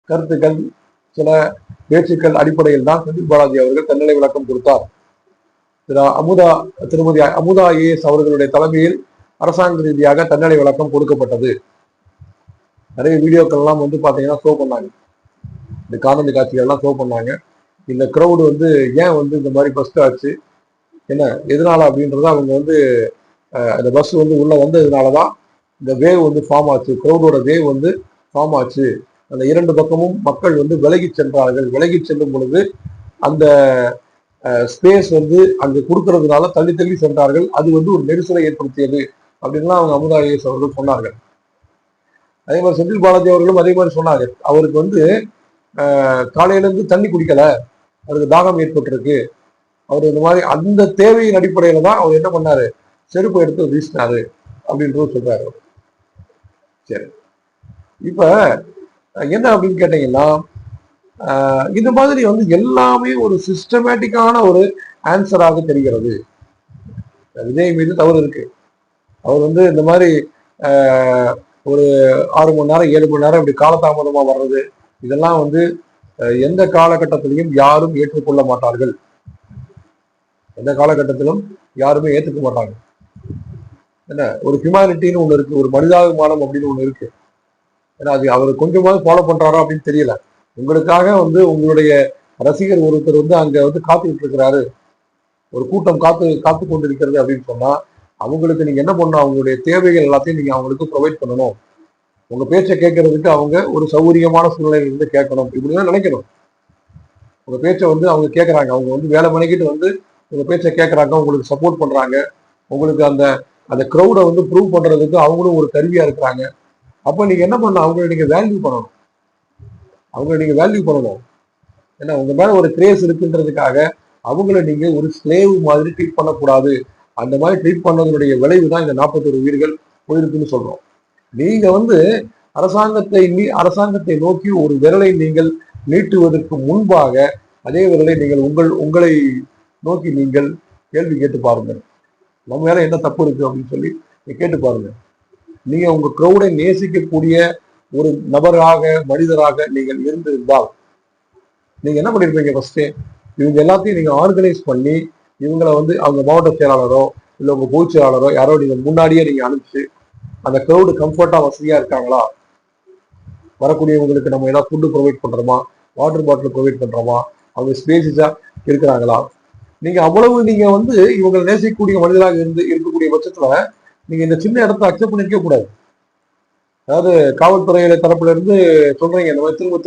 கருத்துக்கள், சில பேச்சுக்கள் அடிப்படையில் தான் செந்தில் பாலாஜி அவர்கள் தன்னிலை விளக்கம் கொடுத்தார். திருமதி அமுதா ஐஏஎஸ் அவர்களுடைய தலைமையில் அரசாங்க ரீதியாக தன்னிலை விளக்கம் கொடுக்கப்பட்டது. நிறைய வீடியோக்கள் எல்லாம் பாத்தீங்கன்னா ஷோ பண்ணாங்க, இந்த காணொலி காட்சிகள் எல்லாம் ஷோ பண்ணாங்க. இந்த கிரௌடு ஏன் இந்த மாதிரி பஸ்ட் ஆச்சு, என்ன எதனால அப்படின்றத அவங்க அந்த பஸ் உள்ள வந்ததுனாலதான் இந்த வேவ் ஃபார்ம் ஆச்சு, கிரௌடோட வேவ் ஃபார்ம் ஆச்சு. அந்த இரண்டு பக்கமும் மக்கள் விலகி சென்றார்கள். விலகி செல்லும் பொழுது அந்த ஸ்பேஸ் அங்க கொடுக்கறதுனால தள்ளி தள்ளி சென்றார்கள். அது ஒரு நெரிசலை ஏற்படுத்தியது அப்படின்லாம் அவங்க அமுதா ஐஏஎஸ் அவர்கள் சொன்னார்கள். அதே மாதிரி செந்தில் பாலாஜி அவர்களும் அதே மாதிரி சொன்னாங்க. அவருக்கு காலையில இருந்து தண்ணி குடிக்கல, அவருக்கு தாகம் ஏற்பட்டிருக்கு. அவர் இந்த மாதிரி அந்த தேவையின் அடிப்படையில தான் அவர் என்ன பண்ணாரு, செருப்பு எடுத்து வீசினாரு அப்படின்றது சொல்றாரு. சரி, இப்ப என்ன அப்படின்னு கேட்டீங்கன்னா, இந்த மாதிரி எல்லாமே ஒரு சிஸ்டமேட்டிக்கான ஒரு ஆன்சராக தெரிகிறது. விஜய் மீது தவறு இருக்கு. அவர் இந்த மாதிரி ஒரு 6 மணி நேரம் 7 மணி நேரம் இப்படி காலதாமதமா வர்றது, இதெல்லாம் எந்த காலகட்டத்திலையும் யாரும் ஏற்றுக்கொள்ள மாட்டார்கள். எந்த காலகட்டத்திலும் யாருமே ஏற்றுக்க மாட்டாங்க. என்ன ஒரு ஹியூமானிட்டின்னு ஒண்ணு இருக்கு, ஒரு மனிதாபிமானம் அப்படின்னு ஒண்ணு இருக்கு. ஏன்னா அது அவர் கொஞ்சமாவது ஃபாலோ பண்றாரோ அப்படின்னு தெரியல. உங்களுக்காக உங்களுடைய ரசிகர் ஒருத்தர் அங்க காத்துக்கிட்டு இருக்கிறாரு, ஒரு கூட்டம் காத்து கொண்டிருக்கிறது அப்படின்னு சொன்னா அவங்களுக்கு நீங்க என்ன பண்ணணும், அவங்களுடைய தேவைகள் எல்லாத்தையும் நீங்க அவங்களுக்கு ப்ரொவைட் பண்ணணும். உங்க பேச்சை கேட்கறதுக்கு அவங்க ஒரு சௌகரியமான சூழ்நிலையில கேட்கணும், இப்படிதான் நினைக்கணும். உங்க பேச்சை அவங்க கேட்கறாங்க, அவங்க வேலை மணிக்கிட்டு உங்க பேச்சை கேட்கறாங்க, உங்களுக்கு சப்போர்ட் பண்றாங்க, உங்களுக்கு அந்த க்ரௌடை ப்ரூவ் பண்றதுக்கு அவங்களும் ஒரு கருவியா இருக்கிறாங்க. அப்ப நீங்க என்ன பண்ணணும், அவங்களை நீங்க வேல்யூ பண்ணணும். ஏன்னா உங்க மேல ஒரு கிரேஸ் இருக்குன்றதுக்காக அவங்கள நீங்க ஒரு ஸ்லேவ் மாதிரி ட்ரீட் பண்ணக்கூடாது. அந்த மாதிரி ட்ரீட் பண்ணதனுடைய விளைவு தான் இந்த 41 உயிர்கள் போயிருக்குன்னு சொல்றோம். நீங்க அரசாங்கத்தை நோக்கி ஒரு விரலை நீங்கள் நீட்டுவதற்கு முன்பாக அதே விரலை நீங்கள் உங்களை நோக்கி நீங்கள் கேள்வி கேட்டு பாருங்க. நம்ம மேல என்ன தப்பு இருக்கு அப்படின்னு சொல்லி கேட்டு பாருங்க. நீங்க உங்க கிரௌடை நேசிக்கக்கூடிய ஒரு நபராக, மனிதராக நீங்கள் இருந்திருந்தால் நீங்க என்ன பண்ணிருப்பீங்க, ஃபர்ஸ்டே இவங்க எல்லாத்தையும் நீங்க ஆர்கனைஸ் பண்ணி இவங்களை அவங்க மாவட்ட செயலாளரோ இல்ல உங்க பொதுச் செயலாளரோ யாரோ நீங்க முன்னாடியே நீங்க அனுப்பிச்சு அந்த கிரௌடு கம்ஃபர்ட்டா வசதியா இருக்காங்களா, வரக்கூடியவங்களுக்கு நம்ம ஏதாவது ஃபுட்டு ப்ரொவைட் பண்றோமா, வாட்டர் பாட்டில் ப்ரொவைட் பண்றோமா, அவங்க ஸ்பேசிஸா இருக்கிறாங்களா, நீங்க அவ்வளவு நீங்க இவங்களை நேசிக்கக்கூடிய மனிதராக இருக்கக்கூடிய பட்சத்துல நீங்க இந்த சின்ன இடத்த அக்செப்ட் பண்ணிக்க கூடாது. அதாவது காவல்துறையில தரப்புல இருந்து சொல்றீங்க இந்த மாதிரி திரும்ப